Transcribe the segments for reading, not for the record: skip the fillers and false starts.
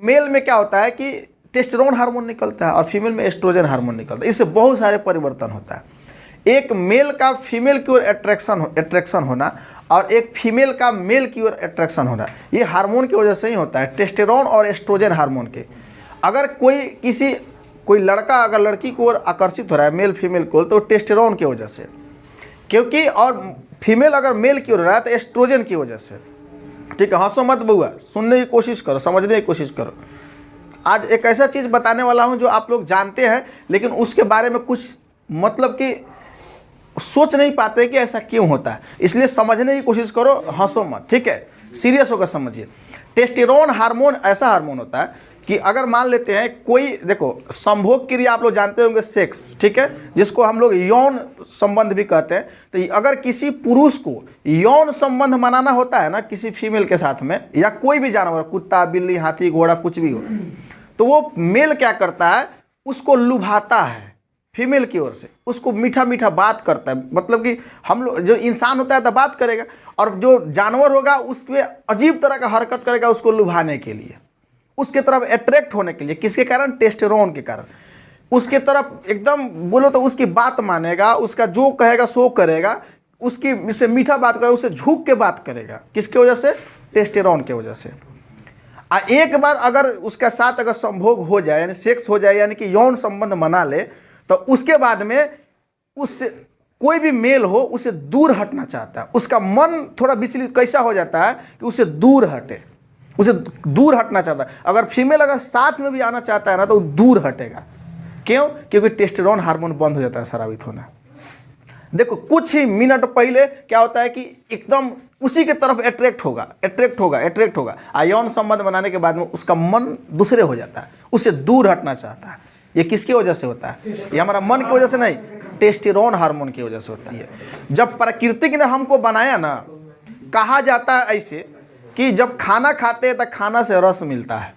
Mail में क्या होता है कि टेस्टोस्टेरोन हार्मोन निकलता है और फीमेल में एस्ट्रोजन हार्मोन निकलता है। इससे बहुत सारे परिवर्तन होता है। एक मेल का फीमेल की ओर अट्रैक्शन होना और एक फीमेल का मेल की ओर अट्रैक्शन होना, ये हार्मोन की वजह से ही होता है, टेस्टोस्टेरोन और एस्ट्रोजन हार्मोन के। अगर कोई लड़का अगर लड़की की ओर आकर्षित हो रहा है मेल फीमेल को, तो टेस्टोस्टेरोन की वजह से, क्योंकि और फीमेल अगर मेल की ओर रहा है तो एस्ट्रोजन की वजह से। ठीक है, हंसो मत बउआ, सुनने की कोशिश करो, समझने की कोशिश करो। आज एक ऐसा चीज़ बताने वाला हूं जो आप लोग जानते हैं लेकिन उसके बारे में कुछ मतलब कि सोच नहीं पाते कि ऐसा क्यों होता है, इसलिए समझने की कोशिश करो, हंसो मत। ठीक है, सीरियस होकर समझिए। टेस्टोस्टेरोन हार्मोन ऐसा हार्मोन होता है कि अगर मान लेते हैं कोई, देखो संभोग क्रिया आप लोग जानते होंगे, सेक्स, ठीक है, जिसको हम लोग यौन संबंध भी कहते हैं। तो अगर किसी पुरुष को यौन संबंध मनाना होता है ना किसी फीमेल के साथ में, या कोई भी जानवर, कुत्ता बिल्ली हाथी घोड़ा कुछ भी हो, तो वो मेल क्या करता है, उसको लुभाता है फीमेल की ओर से, उसको मीठा मीठा बात करता है। मतलब कि हम लोग, जो इंसान होता है तो बात करेगा, और जो जानवर होगा उसमें अजीब तरह का हरकत करेगा उसको लुभाने के लिए, उसके तरफ अट्रैक्ट होने के लिए। किसके कारण? टेस्टोस्टेरोन के कारण। उसके तरफ एकदम बोलो तो उसकी बात मानेगा, उसका जो कहेगा सो करेगा, उसकी इससे मीठा बात करेगा, उससे झुक के बात करेगा। किसके वजह से? टेस्टोस्टेरोन के वजह से। एक बार अगर उसके साथ अगर संभोग हो जाए, यानी सेक्स हो जाए, यानी कि यौन संबंध मना ले, तो उसके बाद में उससे कोई भी मेल हो उसे दूर हटना चाहता है। उसका मन थोड़ा विचलित कैसा हो जाता है कि उसे दूर हटे, उसे दूर हटना चाहता है। अगर फीमेल अगर साथ में भी आना चाहता है ना तो दूर हटेगा। क्यों? क्योंकि टेस्टोस्टेरोन हार्मोन बंद हो जाता है स्रावित होना। देखो कुछ ही मिनट पहले क्या होता है कि एकदम उसी के तरफ अट्रैक्ट होगा। यौन संबंध बनाने के बाद में उसका मन दूसरे हो जाता है, उसे दूर हटना चाहता है। ये किसकी वजह से होता है? ये हमारा मन की वजह से नहीं, टेस्टोस्टेरोन हार्मोन की वजह से होती है। जब प्रकृति ने हमको बनाया ना, कहा जाता है ऐसे कि जब खाना खाते हैं तो खाना से रस मिलता है,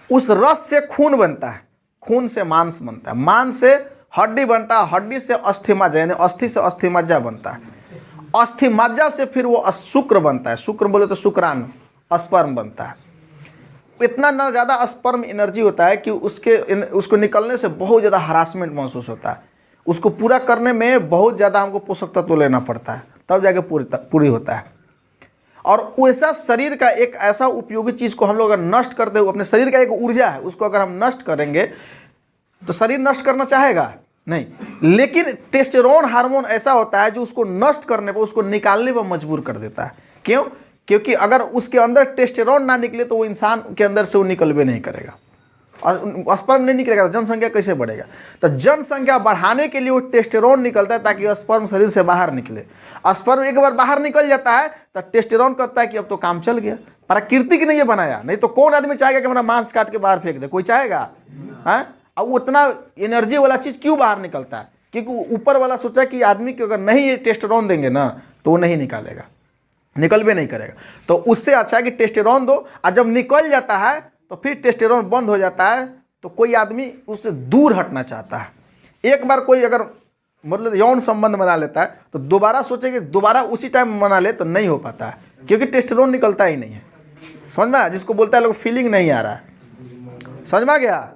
उस रस से खून बनता है, खून से मांस बनता है, मांस से हड्डी बनता है, हड्डी से अस्थिमज्जा, यानी अस्थि से अस्थिमज्जा बनता है, अस्थिमज्जा से फिर वो शुक्र बनता है, शुक्र बोले तो शुक्राणु, स्पर्म बनता है। इतना ना ज़्यादा स्पर्म एनर्जी होता है कि उसको निकलने से बहुत ज़्यादा हरासमेंट महसूस होता है। उसको पूरा करने में बहुत ज़्यादा हमको पोषक तत्व लेना पड़ता है, तब जाके पूरी होता है। और वैसा शरीर का एक ऐसा उपयोगी चीज़ को हम लोग अगर नष्ट करते हुए, अपने शरीर का एक ऊर्जा है उसको अगर हम नष्ट करेंगे तो शरीर नष्ट करना चाहेगा नहीं। लेकिन टेस्टोस्टेरोन हार्मोन ऐसा होता है जो उसको नष्ट करने पर, उसको निकालने पर मजबूर कर देता है। क्यों? क्योंकि अगर उसके अंदर टेस्टोस्टेरोन ना निकले तो वो इंसान के अंदर से वो निकलवे नहीं करेगा, और स्पर्म नहीं निकलेगा तो जनसंख्या कैसे बढ़ेगा? तो जनसंख्या बढ़ाने के लिए वो टेस्टोस्टेरोन निकलता है ताकि स्पर्म शरीर से बाहर निकले। स्पर्म एक बार बाहर निकल जाता है तो टेस्टोस्टेरोन कहता है कि अब तो काम चल गया। प्राकृतिक ने ये बनाया, नहीं तो कौन आदमी चाहेगा कि मेरा मांस काट के बाहर फेंक दे? कोई चाहेगा? है? अब उतना एनर्जी वाला चीज़ क्यों बाहर निकलता है? क्योंकि ऊपर वाला सोचा कि आदमी को अगर नहीं ये टेस्टोस्टेरोन देंगे ना तो वो नहीं निकालेगा, निकल भी नहीं करेगा। तो उससे अच्छा है कि टेस्टोस्टेरोन दो, और जब निकल जाता है तो फिर टेस्टोस्टेरोन बंद हो जाता है, तो कोई आदमी उससे दूर हटना चाहता है। एक बार कोई अगर मतलब यौन संबंध बना लेता है तो दोबारा सोचे कि दोबारा उसी टाइम मना ले तो नहीं हो पाता है, क्योंकि टेस्टोस्टेरोन निकलता ही नहीं है। समझ में? जिसको बोलता है लोग फीलिंग नहीं आ रहा है, समझ में आ गया?